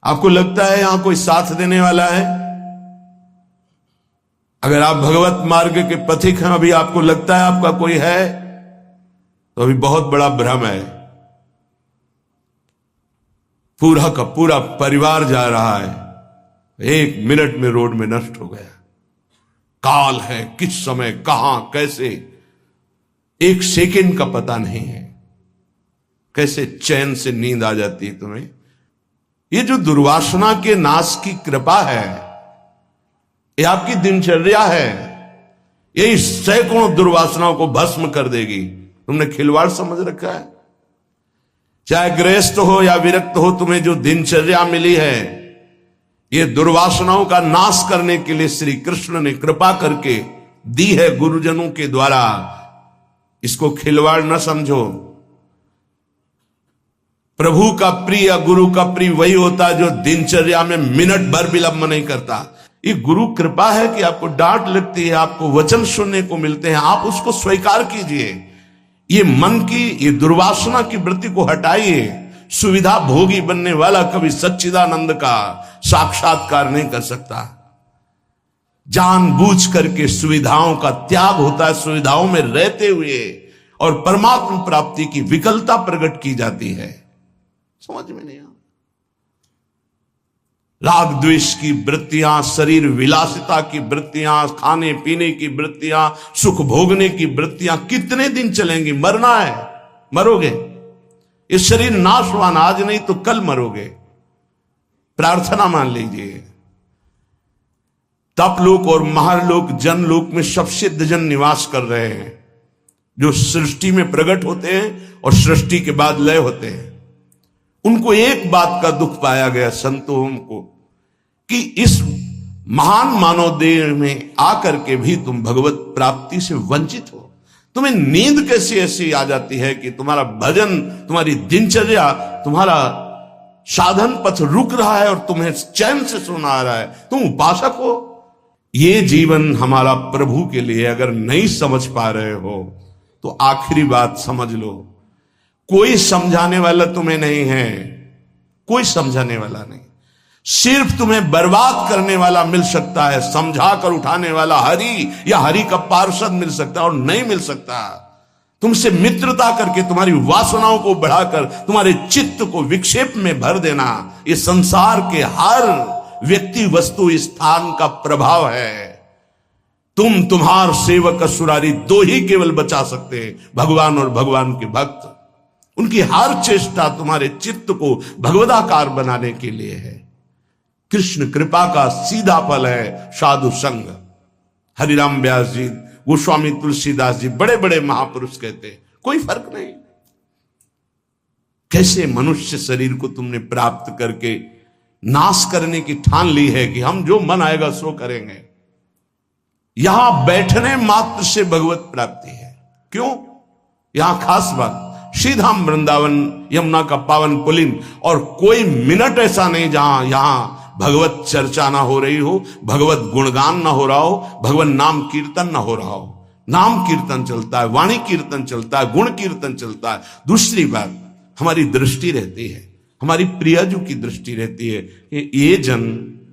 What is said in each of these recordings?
आपको लगता है यहां कोई साथ देने वाला है? अगर आप भगवत मार्ग के पथिक हैं, अभी आपको लगता है आपका कोई है, तो अभी बहुत बड़ा भ्रम है। पूरा का पूरा परिवार जा रहा है, 1 मिनट में रोड में नष्ट हो गया। काल है, किस समय कहां कैसे, 1 सेकंड का पता नहीं है। कैसे चैन से नींद आ जाती है तुम्हें? ये जो दुर्वासना के नाश की कृपा है, ये आपकी दिनचर्या है, ये सैकड़ों दुर्वासनाओं को भस्म कर देगी। तुमने खिलवाड़ समझ रखा है। चाहे गृहस्थ हो या विरक्त हो, तुम्हें जो दिनचर्या मिली है, ये दुर्वासनाओं का नाश करने के लिए श्री कृष्ण ने कृपा करके दी है गुरुजनों के द्वारा। इसको खिलवाड़ न समझो। प्रभु का प्रिय, गुरु का प्रिय वही होता है जो दिनचर्या में मिनट भर विलंब नहीं करता। ये गुरु कृपा है कि आपको डांट लगती है, आपको वचन सुनने को मिलते हैं, आप उसको स्वीकार कीजिए। ये मन की, ये दुर्वासना की वृत्ति को हटाइए। सुविधा भोगी बनने वाला कभी सच्चिदानंद का साक्षात्कार नहीं कर सकता। जानबूझ करके सुविधाओं का त्याग होता है, सुविधाओं में रहते हुए, और परमात्मा प्राप्ति की विकलता प्रकट की जाती है। समझ में नहीं आता। राग द्वेष की वृत्तियां, शरीर विलासिता की वृत्तियां, खाने पीने की वृत्तियां, सुख भोगने की वृत्तियां कितने दिन चलेंगी? मरना है, मरोगे। ये शरीर नाशवान, आज नहीं तो कल मरोगे। प्रार्थना मान लीजिए। तपलोक और महालोक, जनलोक में सब सिद्ध जन निवास कर रहे हैं, जो सृष्टि में प्रकट होते हैं और सृष्टि के बाद लय होते हैं। उनको एक बात का दुख पाया गया, संतों को, कि इस महान मानव देह में आकर के भी तुम भगवत प्राप्ति से वंचित हो। तुम्हें नींद कैसी ऐसी आ जाती है कि तुम्हारा भजन, तुम्हारी दिनचर्या, तुम्हारा साधन पथ रुक रहा है और तुम्हें चैन से सोना आ रहा है। तुम उपासक हो। ये जीवन हमारा प्रभु के लिए। अगर नहीं समझ पा रहे हो तो आखिरी बात समझ लो, कोई समझाने वाला तुम्हें नहीं है, कोई समझाने वाला नहीं। सिर्फ तुम्हें बर्बाद करने वाला मिल सकता है, समझा कर उठाने वाला हरि या हरि का पार्षद मिल सकता है, और नहीं मिल सकता। तुमसे मित्रता करके तुम्हारी वासनाओं को बढ़ाकर तुम्हारे चित्त को विक्षेप में भर देना, ये संसार के हर व्यक्ति वस्तु स्थान का प्रभाव है। तुम्हार सेवक असुरारी, 2 ही केवल बचा सकते हैं, भगवान और भगवान के भक्त। उनकी हर चेष्टा तुम्हारे चित्त को भगवदाकार बनाने के लिए है। कृष्ण कृपा का सीधा फल है साधु संग। हरिराम व्यास जी, गोस्वामी तुलसीदास जी, बड़े बड़े महापुरुष कहते हैं, कोई फर्क नहीं। कैसे मनुष्य शरीर को तुमने प्राप्त करके नाश करने की ठान ली है कि हम जो मन आएगा सो करेंगे। यहां बैठने मात्र से भगवत प्राप्ति है। क्यों? यहां खास बात, श्रीधाम वृंदावन यमुना का पावन पुलिन, और कोई मिनट ऐसा नहीं जहां यहां भगवत चर्चा ना हो रही हो, भगवत गुणगान ना हो रहा हो, भगवत नाम कीर्तन ना हो रहा हो। नाम कीर्तन चलता है, वाणी कीर्तन चलता है, गुण कीर्तन चलता है। दूसरी बात, हमारी दृष्टि रहती है, हमारी प्रियजू की दृष्टि रहती है कि ये जन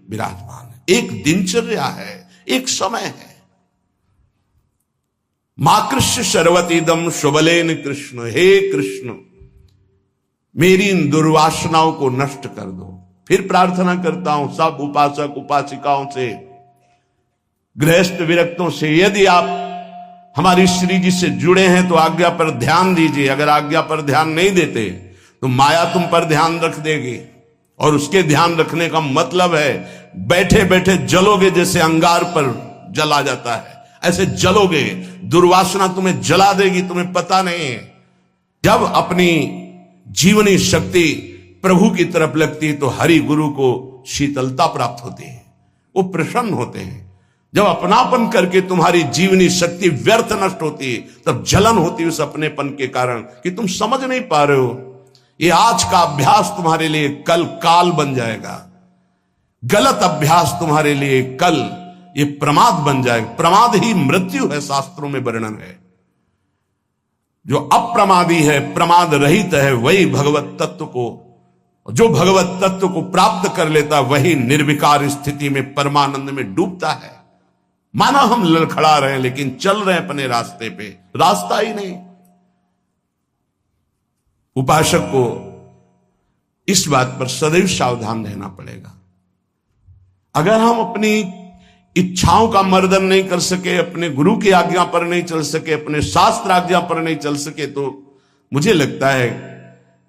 विराजमान है। एक दिनचर्या है, एक समय है। माकृष्य शर्वतीदम शुभलेन कृष्ण, हे कृष्ण मेरी इन दुर्वासनाओं को नष्ट कर दो। फिर प्रार्थना करता हूं सब उपासक उपासिकाओं से, गृहस्थ विरक्तों से, यदि आप हमारी श्री जी से जुड़े हैं तो आज्ञा पर ध्यान दीजिए। अगर आज्ञा पर ध्यान नहीं देते तो माया तुम पर ध्यान रख देगी, और उसके ध्यान रखने का मतलब है बैठे बैठे जलोगे, जैसे अंगार पर जला जाता है ऐसे जलोगे। दुर्वासना तुम्हें जला देगी, तुम्हें पता नहीं है। जब अपनी जीवनी शक्ति प्रभु की तरफ लगती है तो हरि गुरु को शीतलता प्राप्त होती है, वो प्रसन्न होते हैं। जब अपनापन करके तुम्हारी जीवनी शक्ति व्यर्थ नष्ट होती है, तब जलन होती है उस अपनेपन के कारण कि तुम समझ नहीं पा रहे हो। ये आज का अभ्यास तुम्हारे लिए कल काल बन जाएगा। गलत अभ्यास तुम्हारे लिए कल ये प्रमाद बन जाएगा। प्रमाद ही मृत्यु है, शास्त्रों में वर्णन है। जो अप्रमादी है, प्रमाद रहित है, वही भगवत तत्व को जो भगवत तत्व को प्राप्त कर लेता वही निर्विकार स्थिति में परमानंद में डूबता है। माना हम लड़खड़ा रहे हैं लेकिन चल रहे हैं अपने रास्ते पे, रास्ता ही नहीं। उपासक को इस बात पर सदैव सावधान रहना पड़ेगा। अगर हम अपनी इच्छाओं का मर्दन नहीं कर सके, अपने गुरु की आज्ञा पर नहीं चल सके, अपने शास्त्र आज्ञा पर नहीं चल सके, तो मुझे लगता है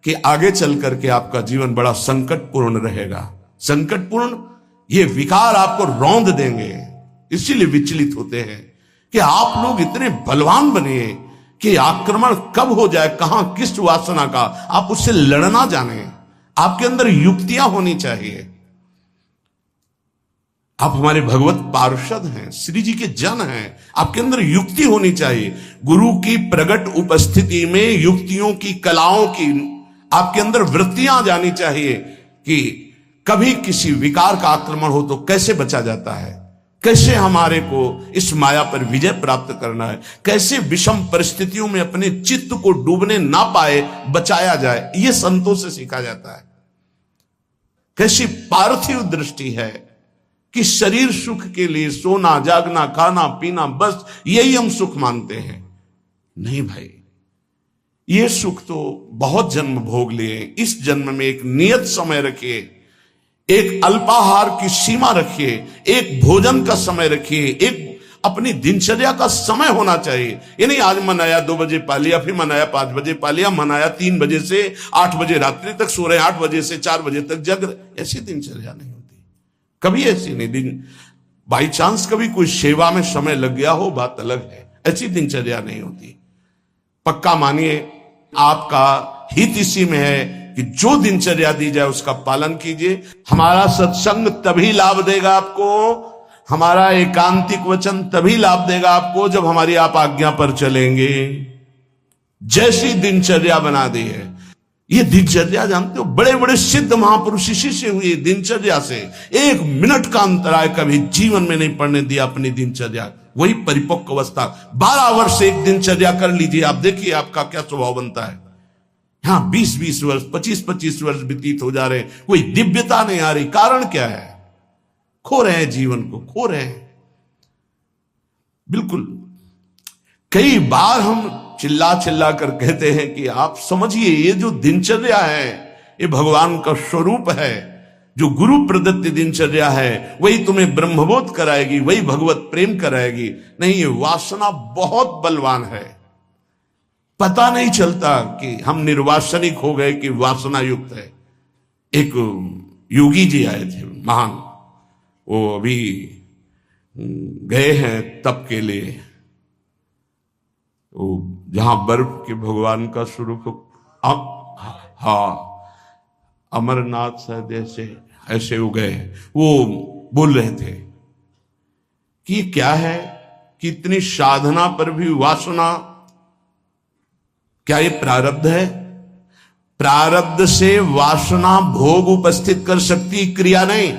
कि आगे चल करके आपका जीवन बड़ा संकटपूर्ण रहेगा। संकटपूर्ण, ये विकार आपको रौंद देंगे। इसीलिए विचलित होते हैं कि आप लोग इतने बलवान बनिए कि आक्रमण कब हो जाए, कहां किस वासना का, आप उससे लड़ना जाने। आपके अंदर युक्तियां होनी चाहिए। आप हमारे भगवत पार्षद हैं, श्री जी के जन हैं, आपके अंदर युक्ति होनी चाहिए। गुरु की प्रगट उपस्थिति में युक्तियों की, कलाओं की आपके अंदर वृत्तियां जानी चाहिए कि कभी किसी विकार का आक्रमण हो तो कैसे बचा जाता है, कैसे हमारे को इस माया पर विजय प्राप्त करना है, कैसे विषम परिस्थितियों में अपने चित्त को डूबने ना पाए बचाया जाए, यह संतों से सीखा जाता है। कैसी पार्थिव दृष्टि है कि शरीर सुख के लिए सोना, जागना, खाना, पीना, बस यही हम सुख मानते हैं। नहीं भाई, ये सुख तो बहुत जन्म भोग लिए। इस जन्म में एक नियत समय रखिए, एक अल्पाहार की सीमा रखिए, एक भोजन का समय रखिए, एक अपनी दिनचर्या का समय होना चाहिए। ये नहीं आज मनाया 2 बजे पा लिया, फिर मनाया 5 बजे पा लिया, मनाया 3 बजे से 8 बजे रात्रि तक सो रहे, 8 बजे से 4 बजे तक जग रहे। ऐसी दिनचर्या नहीं होती, कभी ऐसी नहीं। दिन बाई चांस कभी कोई सेवा में समय लग गया हो, बात अलग है, ऐसी दिनचर्या नहीं होती। पक्का मानिए, आपका हित इसी में है कि जो दिनचर्या दी जाए उसका पालन कीजिए। हमारा सत्संग तभी लाभ देगा आपको, हमारा एकांतिक वचन तभी लाभ देगा आपको जब हमारी आप आज्ञा पर चलेंगे। जैसी दिनचर्या बना दी है, ये दिनचर्या जानते हो, बड़े बड़े सिद्ध महापुरुष इसी से हुए, दिनचर्या से। 1 मिनट का अंतराय कभी जीवन में नहीं पड़ने दिया अपनी दिनचर्या। वही परिपक्व अवस्था। 12 वर्ष एक दिनचर्या कर लीजिए, आप देखिए आपका क्या स्वभाव बनता है। हाँ, 20-20 वर्ष, 25-25 वर्ष व्यतीत हो जा रहे हैं, कोई दिव्यता नहीं आ रही। कारण क्या है? खो रहे हैं, जीवन को खो रहे हैं। बिल्कुल, कई बार हम चिल्ला चिल्ला कर कहते हैं कि आप समझिए, ये जो दिनचर्या है ये भगवान का स्वरूप है। जो गुरु प्रदत्त दिनचर्या है वही तुम्हें ब्रह्मबोध कराएगी, वही भगवत प्रेम कराएगी। नहीं, ये वासना बहुत बलवान है। पता नहीं चलता कि हम निर्वासनिक हो गए कि वासना युक्त है। एक योगी जी आए थे महान, वो अभी गए हैं तप के लिए, वो जहां बर्फ के भगवान का स्वरूप, हाँ, अमरनाथ शायद ऐसे हो गए। वो बोल रहे थे कि क्या है कि इतनी साधना पर भी वासना, क्या ये प्रारब्ध है? प्रारब्ध से वासना भोग उपस्थित कर सकती, क्रिया नहीं।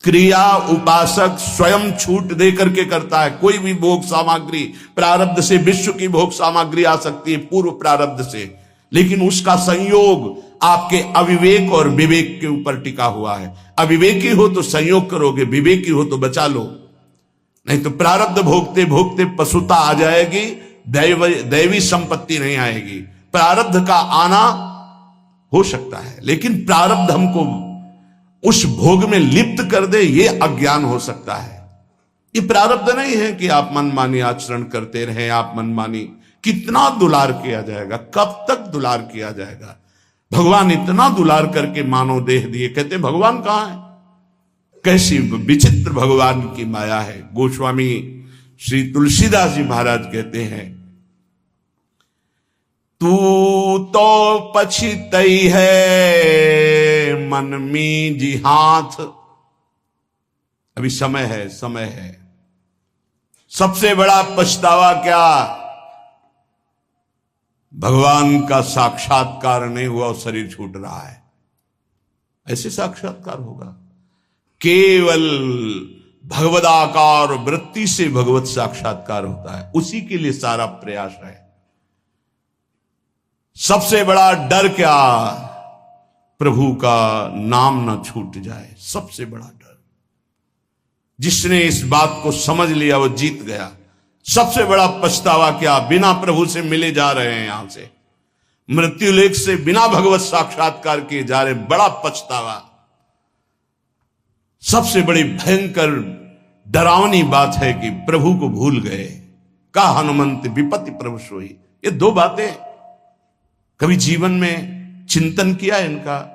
क्रिया उपासक स्वयं छूट दे करके करता है। कोई भी भोग सामग्री प्रारब्ध से, विश्व की भोग सामग्री आ सकती है पूर्व प्रारब्ध से, लेकिन उसका संयोग आपके अविवेक और विवेक के ऊपर टिका हुआ है। अविवेकी हो तो संयोग करोगे, विवेकी हो तो बचा लो। नहीं तो प्रारब्ध भोगते भोगते पशुता आ जाएगी, दैवी संपत्ति नहीं आएगी। प्रारब्ध का आना हो सकता है, लेकिन प्रारब्ध हमको उस भोग में लिप्त कर दे, ये अज्ञान हो सकता है। ये प्रारब्ध नहीं है कि आप मनमानी आचरण करते रहे, आप मनमानी। कितना दुलार किया जाएगा, कब तक दुलार किया जाएगा? भगवान इतना दुलार करके मानव देह दिए, कहते भगवान कहां है? कैसी विचित्र भगवान की माया है। गोस्वामी श्री तुलसीदास जी महाराज कहते हैं, तू तो पछितई है मन में जी हाथ। अभी समय है, समय है। सबसे बड़ा पछतावा क्या? भगवान का साक्षात्कार नहीं हुआ और शरीर छूट रहा है। ऐसे साक्षात्कार होगा? केवल भगवदाकार वृत्ति से भगवत साक्षात्कार होता है, उसी के लिए सारा प्रयास है। सबसे बड़ा डर क्या? प्रभु का नाम ना छूट जाए, सबसे बड़ा डर। जिसने इस बात को समझ लिया वो जीत गया। सबसे बड़ा पछतावा क्या, बिना प्रभु से मिले जा रहे हैं, यहां से मृत्यु लेख से बिना भगवत साक्षात्कार किए जा रहे, बड़ा पछतावा। सबसे बड़ी भयंकर डरावनी बात है कि प्रभु को भूल गए। का हनुमंत विपत्ति प्रभु सोई, ये दो बातें कभी जीवन में चिंतन किया इनका?